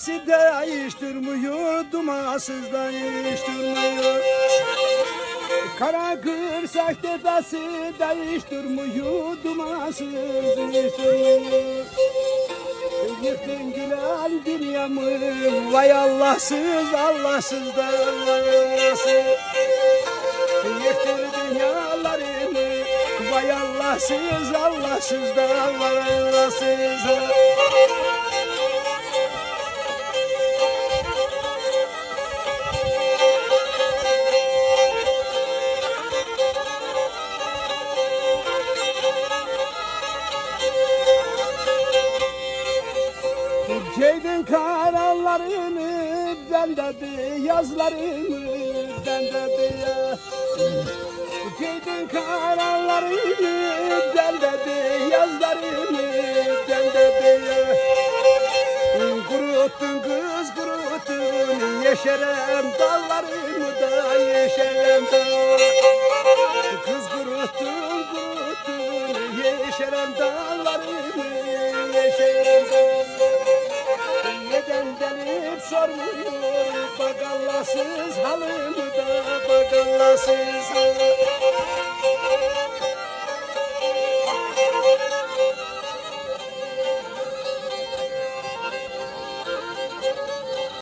sahtesi değiştirmiyor, dumansız değiştirmiyor. Kara kır sahtesi değiştirmiyor, dumansız değiştirmiyor. Yıktın gülen dünyamı, vay Allahsız, Allahsız da vay Allahsız. Yıktın dünyalarımı, vay Allahsız, Allahsız da vay Allahsız. Ceydin kararlarını bende yazlarını bende ya. Ceydin kararlarını bende yazlarını bende ya. Kuruttun kız kuruttun, yeşerem dallarımı da yeşerem da. Kız kuruttun kuruttun, yeşerem dallarımı yeşerem da. Neden delip sormuyor, bak Allahsız halımı da, bak Allahsız.